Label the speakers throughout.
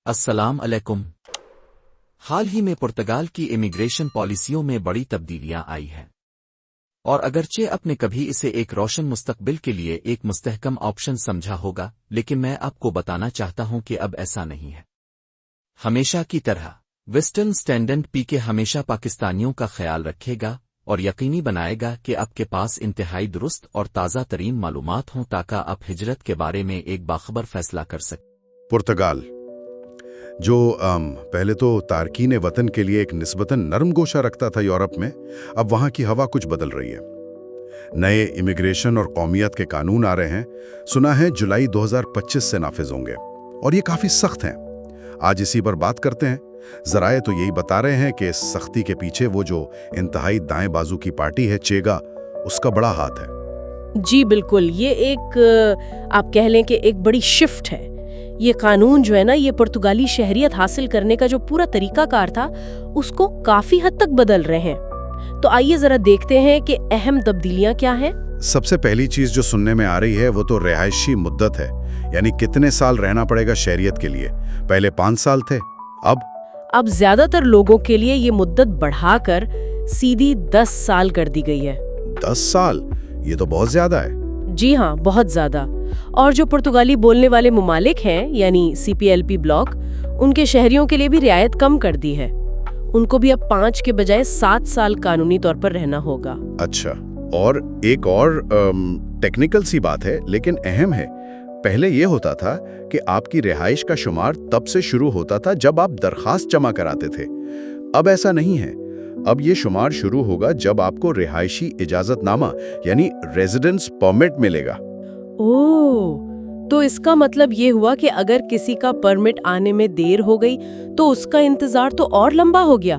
Speaker 1: السلام علیکم۔ حال ہی میں پرتگال کی امیگریشن پالیسیوں میں بڑی تبدیلیاں آئی ہیں، اور اگرچہ آپ نے کبھی اسے ایک روشن مستقبل کے لیے ایک مستحکم آپشن سمجھا ہوگا، لیکن میں آپ کو بتانا چاہتا ہوں کہ اب ایسا نہیں ہے۔ ہمیشہ کی طرح ویسٹرن اسٹینڈرڈ پی کے ہمیشہ پاکستانیوں کا خیال رکھے گا اور یقینی بنائے گا کہ آپ کے پاس انتہائی درست اور تازہ ترین معلومات ہوں تاکہ آپ ہجرت کے بارے میں ایک باخبر فیصلہ کر سکیں۔
Speaker 2: پرتگال جو پہلے تو تارکین وطن کے لیے ایک نسبتاً نرم گوشہ رکھتا تھا یورپ میں، اب وہاں کی ہوا کچھ بدل رہی ہے۔ نئے امیگریشن اور قومیت کے قانون آ رہے ہیں، سنا ہے جولائی 2025 سے نافذ ہوں گے، اور یہ کافی سخت ہیں۔ آج اسی پر بات کرتے ہیں۔ ذرائع تو یہی بتا رہے ہیں کہ اس سختی کے پیچھے وہ جو انتہائی دائیں بازو کی پارٹی ہے چیگا، اس کا بڑا ہاتھ ہے۔
Speaker 3: جی بالکل، یہ ایک آپ کہہ لیں کہ ایک بڑی شفٹ ہے۔ یہ قانون جو ہے نا، یہ پرتگالی شہریت حاصل کرنے کا جو پورا طریقہ کار تھا اس کو کافی حد تک بدل رہے ہیں۔ تو آئیے ذرا دیکھتے ہیں کہ اہم تبدیلیاں کیا ہیں۔
Speaker 2: سب سے پہلی چیز جو سننے میں آ رہی ہے وہ تو رہائشی مدت ہے، یعنی کتنے سال رہنا پڑے گا شہریت کے لیے۔ پہلے 5 سال تھے، اب
Speaker 3: زیادہ تر لوگوں کے لیے یہ مدت بڑھا کر سیدھی 10 سال کر دی گئی ہے۔
Speaker 2: 10 سال، یہ تو بہت زیادہ ہے۔
Speaker 3: جی ہاں، بہت زیادہ۔ اور جو پرتگالی بولنے والے ممالک ہیں، یعنی CPLP بلاک، ان کے شہریوں کے لیے بھی رعایت کم کر دی ہے۔ ان کو بھی اب 5 کے بجائے 7 سال قانونی طور پر رہنا ہوگا۔
Speaker 2: اچھا، اور ایک اور ٹیکنیکل سی بات ہے لیکن اہم ہے۔ پہلے یہ ہوتا تھا کہ آپ کی رہائش کا شمار تب سے شروع ہوتا تھا جب آپ درخواست جمع کراتے تھے۔ اب ایسا نہیں ہے، اب یہ شمار شروع ہوگا جب آپ کو رہائشی اجازت نامہ یعنی ریزیڈنس پرمٹ ملے گا۔
Speaker 3: اوہ، تو اس کا مطلب یہ ہوا کہ اگر کسی کا پرمٹ آنے میں دیر ہو گئی تو اس کا انتظار تو اور لمبا ہو گیا،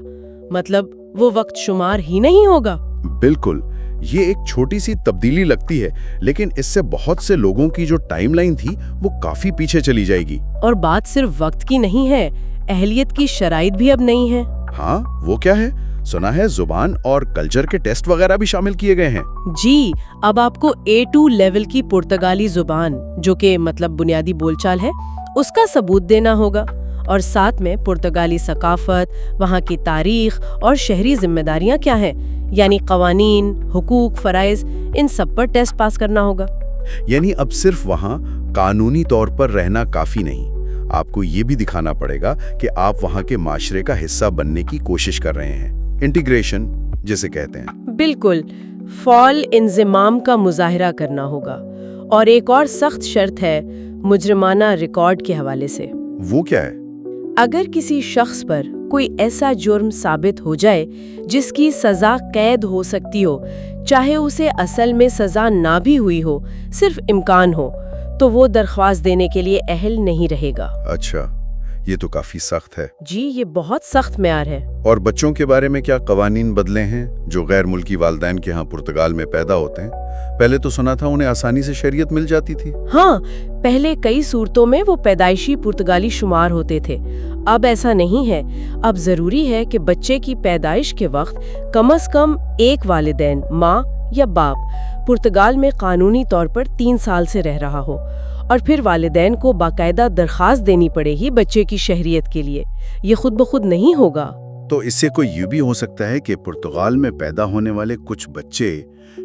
Speaker 3: مطلب وہ وقت شمار ہی نہیں ہوگا۔
Speaker 2: بالکل، یہ ایک چھوٹی سی تبدیلی لگتی ہے لیکن اس سے بہت سے لوگوں کی جو ٹائم لائن تھی وہ کافی پیچھے چلی جائے گی۔
Speaker 3: اور بات صرف وقت کی نہیں ہے، اہلیت کی شرائط بھی اب نہیں ہے۔
Speaker 2: ہاں، وہ کیا ہے؟ سنا ہے زبان اور کلچر کے ٹیسٹ وغیرہ بھی شامل کیے گئے ہیں۔
Speaker 3: جی، اب آپ کو A2 لیول کی پرتگالی زبان، جو کہ مطلب بنیادی بول چال ہے، اس کا ثبوت دینا ہوگا، اور ساتھ میں پرتگالی ثقافت، وہاں کی تاریخ اور شہری ذمہ داریاں کیا ہیں، یعنی قوانین، حقوق، فرائض، ان سب پر ٹیسٹ پاس کرنا ہوگا۔
Speaker 2: یعنی اب صرف وہاں قانونی طور پر رہنا کافی نہیں، آپ کو یہ بھی دکھانا پڑے گا کہ آپ وہاں کے معاشرے کا حصہ بننے کی کوشش کر رہے ہیں، انٹیگریشن جسے کہتے ہیں۔
Speaker 3: بالکل، فعال انضمام کا مظاہرہ کرنا ہوگا۔ اور ایک اور سخت شرط ہے مجرمانہ ریکارڈ کے حوالے سے۔
Speaker 2: وہ کیا ہے؟
Speaker 3: اگر کسی شخص پر کوئی ایسا جرم ثابت ہو جائے جس کی سزا قید ہو سکتی ہو، چاہے اسے اصل میں سزا نہ بھی ہوئی ہو، صرف امکان ہو، تو وہ درخواست دینے کے لیے اہل نہیں رہے گا۔
Speaker 2: اچھا، یہ تو کافی سخت ہے۔
Speaker 3: جی، یہ بہت سخت معیار ہے۔
Speaker 2: اور بچوں کے بارے میں کیا قوانین بدلے ہیں جو غیر ملکی والدین کے ہاں پرتگال میں پیدا ہوتے ہیں؟ پہلے تو سنا تھا انہیں آسانی سے شہریت مل جاتی تھی۔
Speaker 3: ہاں، پہلے کئی صورتوں میں وہ پیدائشی پرتگالی شمار ہوتے تھے، اب ایسا نہیں ہے۔ اب ضروری ہے کہ بچے کی پیدائش کے وقت کم از کم ایک والدین، ماں یا باپ، پرتگال میں قانونی طور پر 3 سال سے رہ رہا ہو، اور پھر والدین کو باقاعدہ درخواست دینی پڑے گی بچے کی شہریت کے لیے۔ یہ خود بخود نہیں ہوگا۔
Speaker 2: تو اس سے کوئی یہ بھی ہو سکتا ہے کہ پرتگال میں پیدا ہونے والے کچھ بچے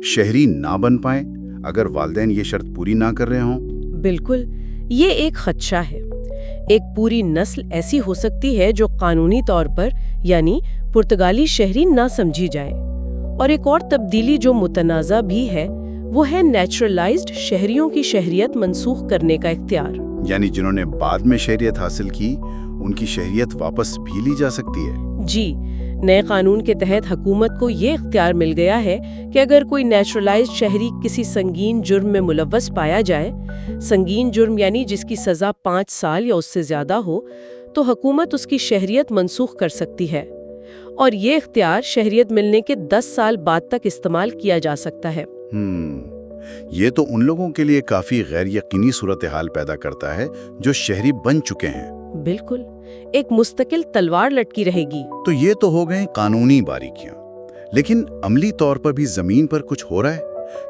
Speaker 2: شہری نہ بن پائیں اگر والدین یہ شرط پوری نہ کر رہے ہوں؟ بالکل،
Speaker 3: یہ ایک خدشہ ہے۔ ایک پوری نسل ایسی ہو سکتی ہے جو قانونی طور پر یعنی پرتگالی شہری نہ سمجھی جائے۔ اور ایک اور تبدیلی جو متنازع بھی ہے وہ ہے نیچرلائزڈ شہریوں کی شہریت منسوخ کرنے کا اختیار۔
Speaker 2: یعنی جنہوں نے بعد میں شہریت حاصل کی ان کی شہریت واپس بھی لی جا سکتی ہے۔
Speaker 3: جی، نئے قانون کے تحت حکومت کو یہ اختیار مل گیا ہے کہ اگر کوئی نیچرلائزڈ شہری کسی سنگین جرم میں ملوث پایا جائے، سنگین جرم یعنی جس کی سزا 5 سال یا اس سے زیادہ ہو، تو حکومت اس کی شہریت منسوخ کر سکتی ہے، اور یہ اختیار شہریت ملنے کے 10 سال بعد تک استعمال کیا جا سکتا ہے۔
Speaker 2: یہ تو ان لوگوں کے لیے کافی غیر یقینی صورتحال پیدا کرتا ہے جو شہری بن چکے ہیں۔
Speaker 3: بالکل، ایک مستقل تلوار لٹکی رہے گی۔
Speaker 2: تو یہ تو ہو گئے قانونی باریکیاں، لیکن عملی طور پر بھی زمین پر کچھ ہو رہا ہے؟